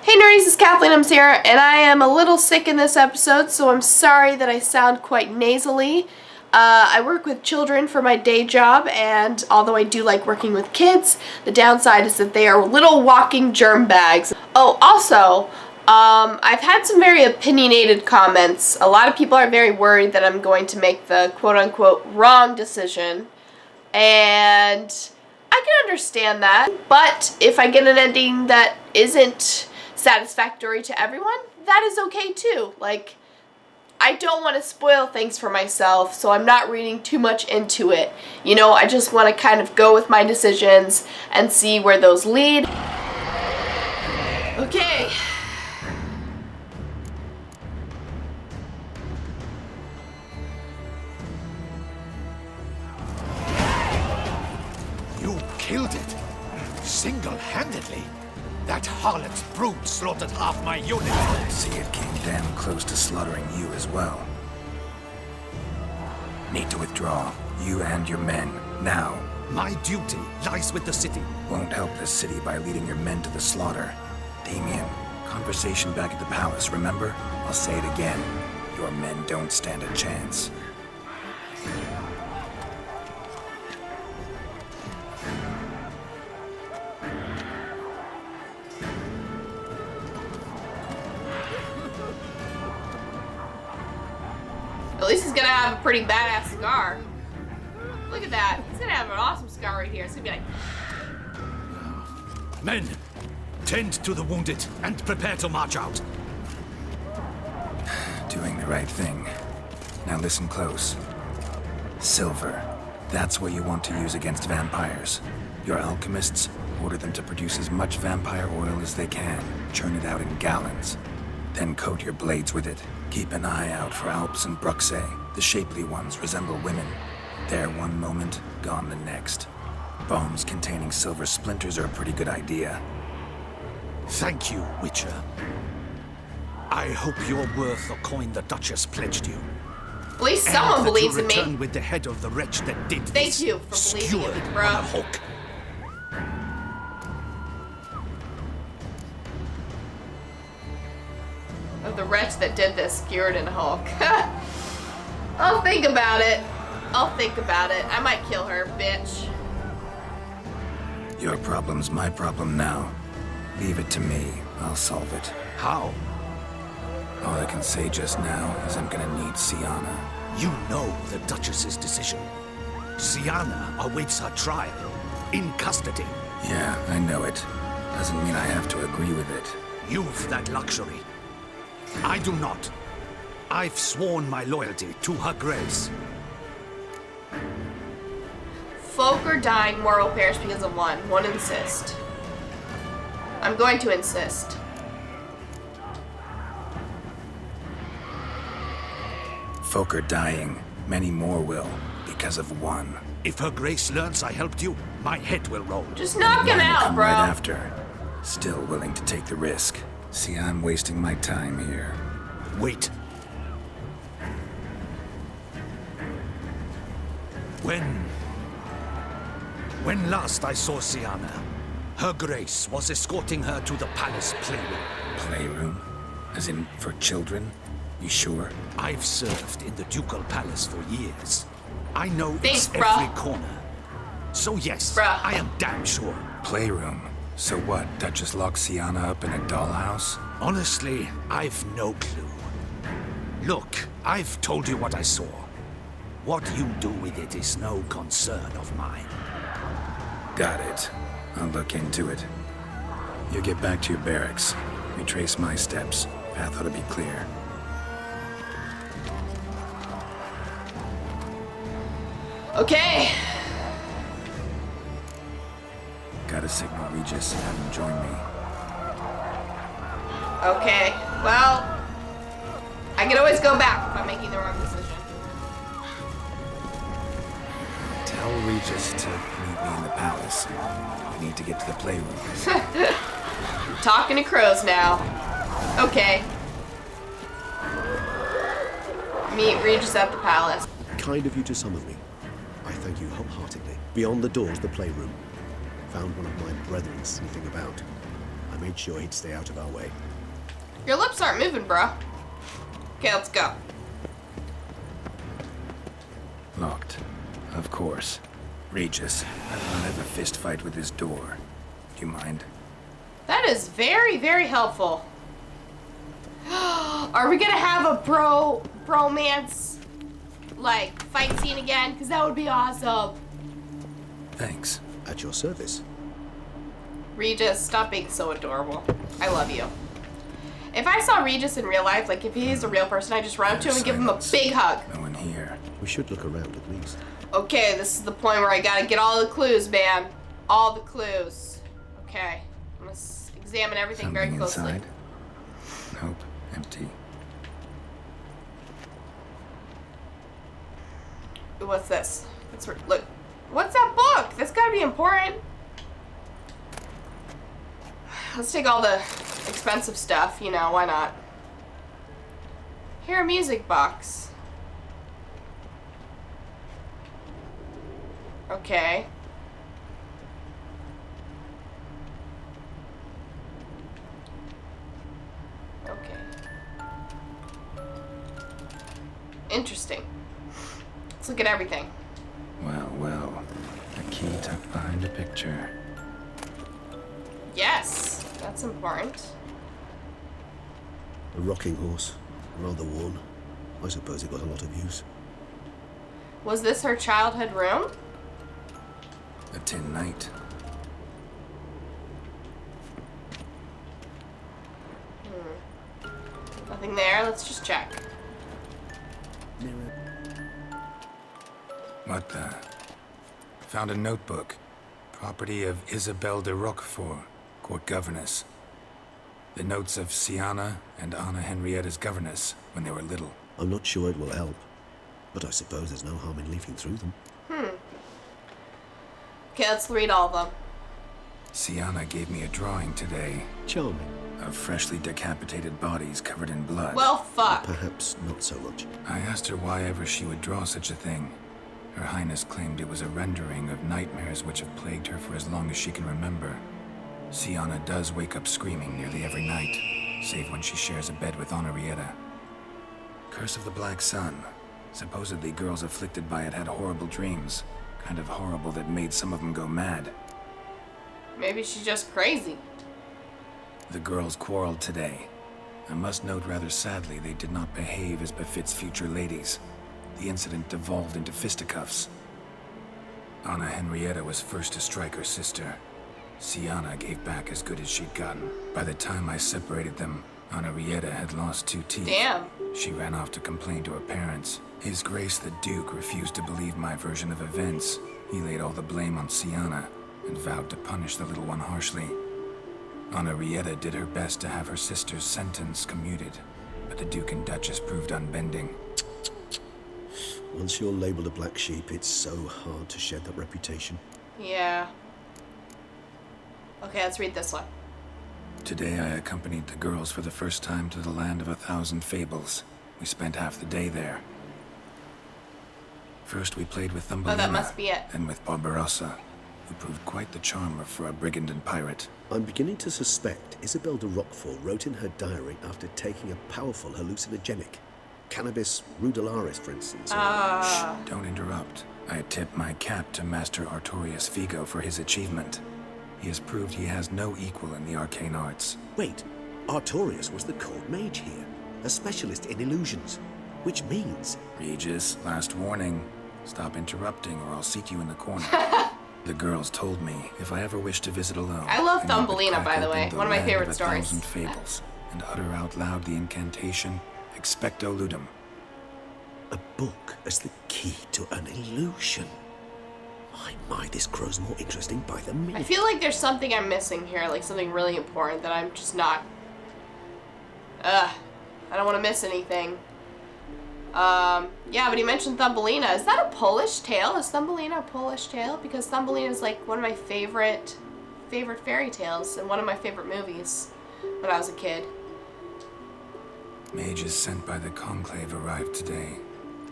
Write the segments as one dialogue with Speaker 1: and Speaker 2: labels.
Speaker 1: Hey nerdies, it's Kathleenmms here, and I am a little sick in this episode, so I'm sorry that I sound quite nasally. I work with children for my day job, and although I do like working with kids, the downside is that they are little walking germ bags. Oh, also, I've had some very opinionated comments. A lot of people are very worried that I'm going to make the quote-unquote wrong decision, and I can understand that, but if I get an ending that isn't satisfactory to everyone, that is okay too. Like, I don't want to spoil things for myself, so I'm not reading too much into it. You know, I just want to kind of go with my decisions and see where those lead. Okay.
Speaker 2: You killed it, single-handedly. That harlot's brood slaughtered half my unit.
Speaker 3: I see it came damn close to slaughtering you as well. Need to withdraw, you and your men, now.
Speaker 2: My duty lies with the city.
Speaker 3: Won't help this city by leading your men to the slaughter. Damien, conversation back at the palace, remember? I'll say it again. Your men don't stand a chance.
Speaker 1: At least he's gonna have a pretty badass scar. Look at that. He's gonna have an awesome scar right here. It's gonna be like...
Speaker 2: Men, tend to the wounded and prepare to march out.
Speaker 3: Doing the right thing. Now listen close. Silver. That's what you want to use against vampires. Your alchemists, order them to produce as much vampire oil as they can. Churn it out in gallons. Then coat your blades with it. Keep an eye out for Alps and Bruxae. The shapely ones resemble women. There one moment, gone the next. Bombs containing silver splinters are a pretty good idea.
Speaker 2: Thank you, Witcher. I hope you're worth the coin the Duchess pledged you.
Speaker 1: At least someone believes in me.
Speaker 2: Return with the head of the wretch that did
Speaker 1: Thank
Speaker 2: this,
Speaker 1: you for believing in me, bro.
Speaker 2: On a hook.
Speaker 1: Of the wretch that did this, skewered in Hulk. I'll think about it. I'll think about it. I might kill her, bitch.
Speaker 3: Your problem's my problem now. Leave it to me. I'll solve it.
Speaker 2: How?
Speaker 3: All I can say just now is I'm gonna need Siana.
Speaker 2: You know the Duchess's decision. Siana awaits her trial, in custody.
Speaker 3: Yeah, I know it. Doesn't mean I have to agree with it.
Speaker 2: You've that luxury. I do not. I've sworn my loyalty to her grace.
Speaker 1: Folk are dying, more will perish because of one. One insist. I'm going to insist.
Speaker 3: Folk are dying. Many more will, because of one.
Speaker 2: If her grace learns I helped you, my head will roll.
Speaker 1: Just knock him
Speaker 3: Mine will
Speaker 1: out,
Speaker 3: come
Speaker 1: bro.
Speaker 3: right after. Still willing to take the risk. See, I'm wasting my time here.
Speaker 2: Wait. When last I saw Siana, her grace was escorting her to the palace playroom.
Speaker 3: Playroom? As in, for children? You sure?
Speaker 2: I've served in the ducal palace for years. I know
Speaker 1: Thanks,
Speaker 2: its
Speaker 1: bruh.
Speaker 2: every corner. So yes,
Speaker 1: Bruh.
Speaker 2: I am damn sure.
Speaker 3: Playroom? So what, Duchess locks Siana up in a dollhouse?
Speaker 2: Honestly, I've no clue. Look, I've told you what I saw. What you do with it is no concern of mine.
Speaker 3: Got it. I'll look into it. You get back to your barracks. Retrace my steps. Path ought to be clear.
Speaker 1: Okay.
Speaker 3: Gotta signal Regis and have him join me.
Speaker 1: Okay. Well, I can always go back if I'm making the wrong decision.
Speaker 3: Tell Regis to meet me in the palace. I need to get to the playroom.
Speaker 1: Talking to crows now. Okay. Meet Regis at the palace.
Speaker 4: Kind of you to summon me. I thank you wholeheartedly. Beyond the doors, the playroom. Found one of my brethren sniffing about. I made sure he'd stay out of our way.
Speaker 1: Your lips aren't moving, bro. Okay, let's go.
Speaker 3: Locked. Of course. Regis, I will not have a fist fight with this door. Do you mind?
Speaker 1: That is very, very helpful. Are we gonna have a bromance, like, fight scene again? Because that would be awesome.
Speaker 3: Thanks.
Speaker 4: At your service.
Speaker 1: Regis, stop being so adorable. I love you. If I saw Regis in real life, like if he's a real person, I'd just run up to him and give him a big hug.
Speaker 3: No one here.
Speaker 4: We should look around at least.
Speaker 1: Okay, this is the point where I gotta get all the clues, man. All the clues. Okay, I'm gonna examine everything very closely.
Speaker 3: Inside? Nope, empty.
Speaker 1: Ooh, what's this? Look, what's that book? That's gotta be important. Let's take all the expensive stuff, you know, why not? Here, a music box. Okay. Okay. Interesting. Let's look at everything.
Speaker 3: Well, well. A key tucked behind a picture.
Speaker 1: Yes, that's important.
Speaker 4: A rocking horse. Rather worn. I suppose it got a lot of use.
Speaker 1: Was this her childhood room?
Speaker 3: A tin knight.
Speaker 1: Nothing there. Let's just check.
Speaker 3: What the? Found a notebook. Property of Isabelle de Roquefort, court governess. The notes of Siana and Anna Henrietta's governess when they were little.
Speaker 4: I'm not sure it will help, but I suppose there's no harm in leafing through them.
Speaker 1: Okay, let's read all of them.
Speaker 3: Siana gave me a drawing today
Speaker 4: Charming.
Speaker 3: of freshly decapitated bodies covered in blood.
Speaker 1: Well, fuck.
Speaker 4: Perhaps not so much.
Speaker 3: I asked her why ever she would draw such a thing. Her Highness claimed it was a rendering of nightmares which have plagued her for as long as she can remember. Siana does wake up screaming nearly every night, save when she shares a bed with Henrietta. Curse of the Black Sun. Supposedly girls afflicted by it had horrible dreams. Kind of horrible that made some of them go mad.
Speaker 1: Maybe she's just crazy.
Speaker 3: The girls quarreled today. I must note rather sadly they did not behave as befits future ladies. The incident devolved into fisticuffs. Anna Henrietta was first to strike her sister. Siana gave back as good as she'd gotten. By the time I separated them, Henrietta had lost 2 teeth.
Speaker 1: Damn.
Speaker 3: She ran off to complain to her parents. His Grace the Duke refused to believe my version of events. He laid all the blame on Siana and vowed to punish the little one harshly. Henrietta did her best to have her sister's sentence commuted, but the Duke and Duchess proved unbending.
Speaker 4: Once you're labeled a black sheep, it's so hard to shed that reputation.
Speaker 1: Yeah. Okay, let's read this one.
Speaker 3: Today I accompanied the girls for the first time to the land of 1,000 fables. We spent half the day there. First we played with Thumbelina,
Speaker 1: that must be it.
Speaker 3: then with Barbarossa, who proved quite the charmer for a brigand and pirate.
Speaker 4: I'm beginning to suspect Isabelle de Roquefort wrote in her diary after taking a powerful hallucinogenic. Cannabis rudularis, for instance.
Speaker 3: Shh, don't interrupt. I tip my cap to Master Artorius Vigo for his achievement. He has proved he has no equal in the arcane arts.
Speaker 4: Wait, Artorius was the court mage here, a specialist in illusions, which means...
Speaker 3: Regis, last warning. Stop interrupting or I'll seat you in the corner. The girls told me if I ever wish to visit alone...
Speaker 1: I love
Speaker 3: need but
Speaker 1: Thumbelina,
Speaker 3: crack
Speaker 1: by the
Speaker 3: open
Speaker 1: way. One of my
Speaker 3: land
Speaker 1: favorite
Speaker 3: 1,000
Speaker 1: stories.
Speaker 3: fables and utter out loud the incantation, Expecto Ludum.
Speaker 4: A book as the key to an illusion. My, this grows more interesting by the minute.
Speaker 1: I feel like there's something I'm missing here, like something really important that I'm just not... I don't want to miss anything. Yeah, but he mentioned Thumbelina. Is that a Polish tale? Is Thumbelina a Polish tale? Because Thumbelina is like one of my favorite fairy tales and one of my favorite movies when I was a kid.
Speaker 3: Mages sent by the Conclave arrived today.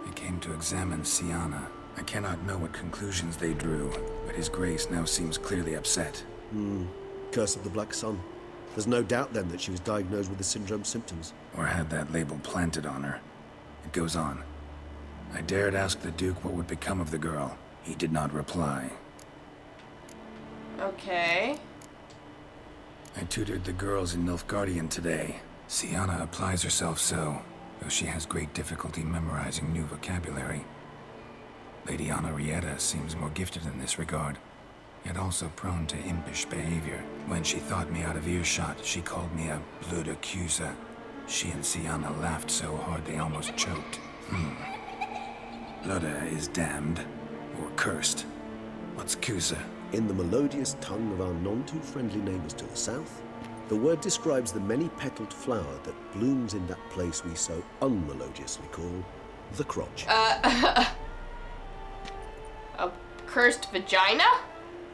Speaker 3: They came to examine Siana. I cannot know what conclusions they drew, but His Grace now seems clearly upset.
Speaker 4: Curse of the Black Sun. There's no doubt then that she was diagnosed with the syndrome symptoms.
Speaker 3: Or had that label planted on her. It goes on. I dared ask the Duke what would become of the girl. He did not reply.
Speaker 1: Okay.
Speaker 3: I tutored the girls in Nilfgaardian today. Siana applies herself so, though she has great difficulty memorizing new vocabulary. Lady Henrietta seems more gifted in this regard, yet also prone to impish behavior. When she thought me out of earshot, she called me a blood accuser. She and Siana laughed so hard they almost choked. Blood is damned, or cursed. What's Cusa?
Speaker 4: In the melodious tongue of our none-too-friendly neighbours to the south, the word describes the many-petaled flower that blooms in that place we so unmelodiously call the crotch.
Speaker 1: A cursed vagina?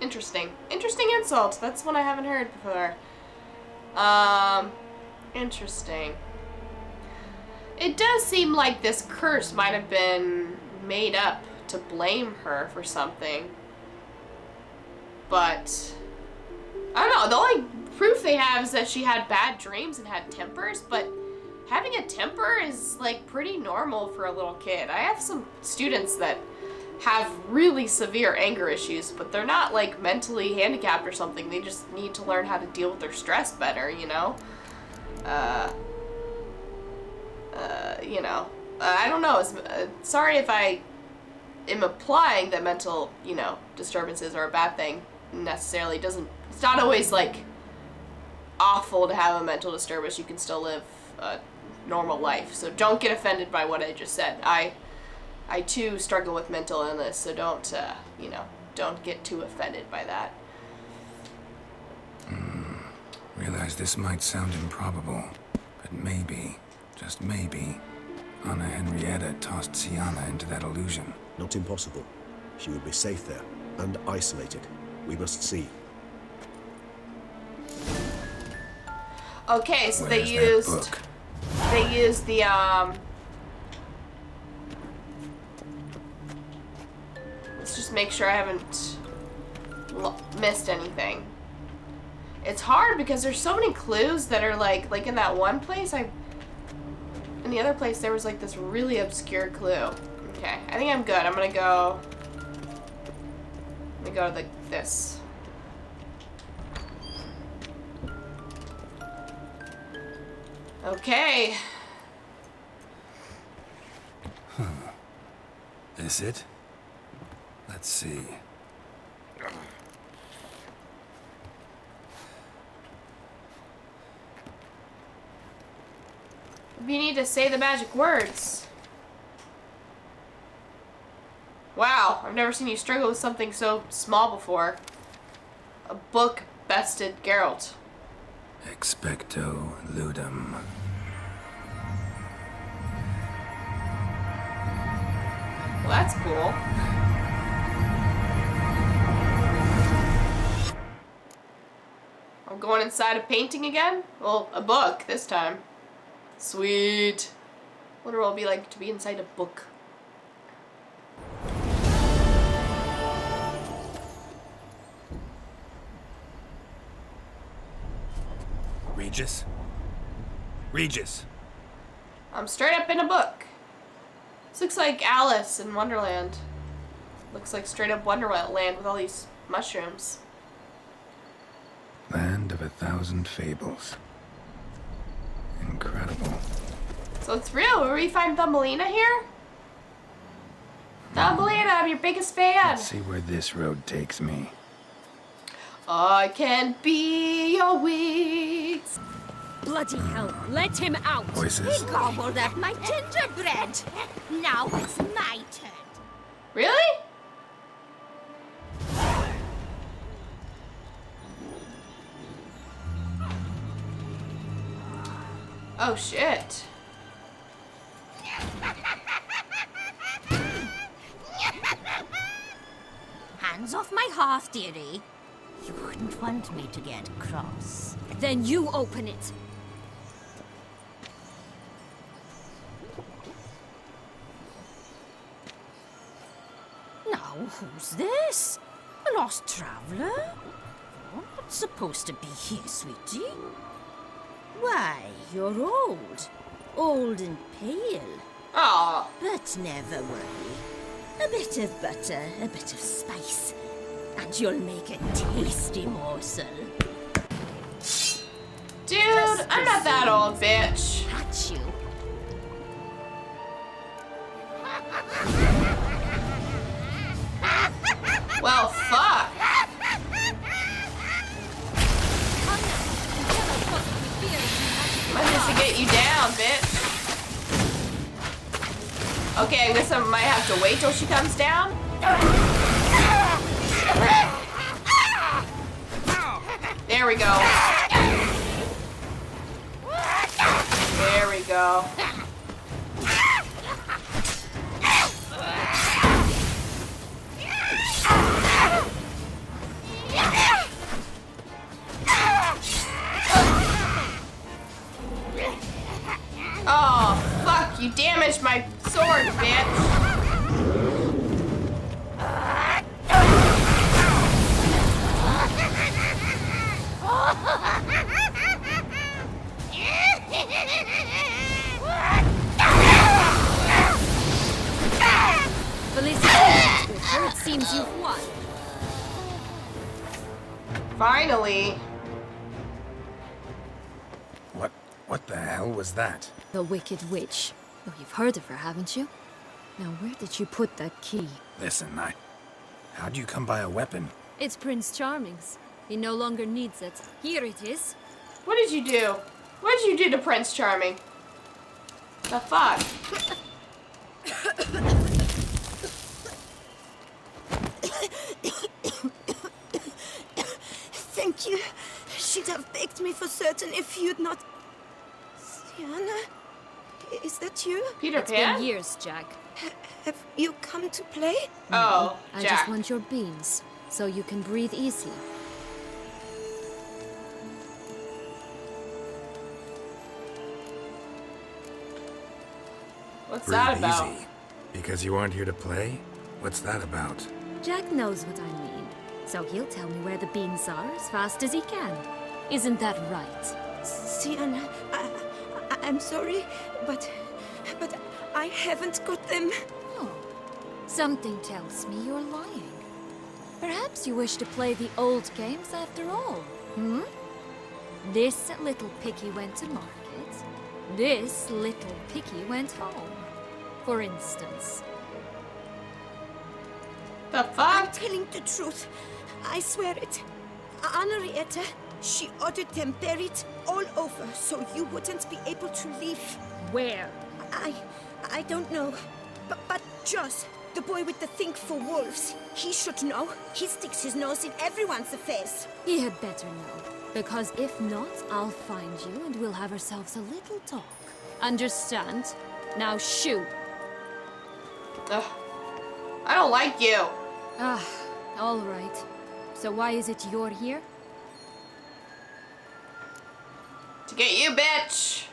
Speaker 1: Interesting. Interesting insult. That's one I haven't heard before. Interesting. It does seem like this curse might have been made up to blame her for something. But I don't know, the only proof they have is that she had bad dreams and had tempers, but having a temper is like pretty normal for a little kid. I have some students that have really severe anger issues, but they're not like mentally handicapped or something. They just need to learn how to deal with their stress better, you know? I don't know. Sorry if I am implying that mental, disturbances are a bad thing. Necessarily it's not always like awful to have a mental disturbance. You can still live a normal life, so don't get offended by what I just said. I too struggle with mental illness, so don't get too offended by that.
Speaker 3: Realize this might sound improbable, but maybe, just maybe, Anna Henrietta tossed Siana into that illusion.
Speaker 4: Not impossible. She would be safe there, and isolated. We must see.
Speaker 1: Okay, so
Speaker 3: Where's that book?
Speaker 1: They used the let's just make sure I haven't missed anything. It's hard because there's so many clues that are like in that one place in the other place there was like this really obscure clue. Okay, I think I'm good. I'm gonna go to this. Okay.
Speaker 3: This it? Let's see.
Speaker 1: You need to say the magic words. Wow, I've never seen you struggle with something so small before. A book bested Geralt.
Speaker 3: Expecto ludum.
Speaker 1: Well, that's cool. I'm going inside a painting again? Well, a book this time. Sweet. Wonder what it'll be like to be inside a book.
Speaker 3: Regis? Regis!
Speaker 1: I'm straight up in a book. This looks like Alice in Wonderland. Looks like straight up Wonderland with all these mushrooms.
Speaker 3: Land of 1,000 fables. Incredible.
Speaker 1: So it's real. Will we find Thumbelina here? Thumbelina, I'm your biggest fan.
Speaker 3: Let's see where this road takes me.
Speaker 1: I can be your wings.
Speaker 5: Bloody hell, let him out!
Speaker 3: Voices.
Speaker 5: He gobbled up my gingerbread! Now it's my turn.
Speaker 1: Really? Oh shit.
Speaker 5: Hands off my hearth, dearie. You wouldn't want me to get cross. Then you open it. Now, who's this? A lost traveler? You're not supposed to be here, sweetie. Why, you're old. Old and pale.
Speaker 1: Aw.
Speaker 5: But never worry. A bit of butter, a bit of spice, and you'll make a tasty morsel.
Speaker 1: Dude, I'm not that old, bitch.
Speaker 5: Catch you.
Speaker 1: Well, fuck. Might just to get you down, bitch. Okay, I guess I might have to wait till she comes down. There we go. There we go. Oh, fuck, you damaged my sword, bitch.
Speaker 5: Felicity, it seems you've won.
Speaker 1: Finally.
Speaker 3: What the hell was that?
Speaker 6: The Wicked Witch. Oh, you've heard of her, haven't you? Now, where did you put that key?
Speaker 3: Listen, how'd you come by a weapon?
Speaker 6: It's Prince Charming's. He no longer needs it. Here it is.
Speaker 1: What did you do? What did you do to Prince Charming? The fuck?
Speaker 7: Thank you. She'd have begged me for certain if you'd not... Siana? Is that you?
Speaker 1: Peter
Speaker 6: It's
Speaker 1: Pan?
Speaker 6: been years, Jack.
Speaker 7: Have you come to play?
Speaker 1: Oh,
Speaker 6: I
Speaker 1: Jack.
Speaker 6: just want your beans, so you can breathe easy.
Speaker 1: What's
Speaker 3: Breathe
Speaker 1: that about?
Speaker 3: easy. Because you aren't here to play? What's that about?
Speaker 6: Jack knows what I mean, so he'll tell me where the beans are as fast as he can. Isn't that right?
Speaker 7: Siana, I'm sorry, but I haven't got them.
Speaker 6: Oh, something tells me you're lying. Perhaps you wish to play the old games after all, hmm? This little piggy went to market. This little piggy went home, for instance.
Speaker 1: The
Speaker 7: I'm
Speaker 1: fuck?
Speaker 7: telling the truth. I swear it. Henrietta, she ordered them buried all over so you wouldn't be able to leave.
Speaker 6: Where?
Speaker 7: I don't know. But Joss, the boy with the thing for wolves, he should know. He sticks his nose in everyone's affairs.
Speaker 6: He had better know, because if not, I'll find you and we'll have ourselves a little talk. Understand? Now shoot.
Speaker 1: Ugh. I don't like you.
Speaker 6: Ah, all right. So why is it you're here?
Speaker 1: To get you, bitch.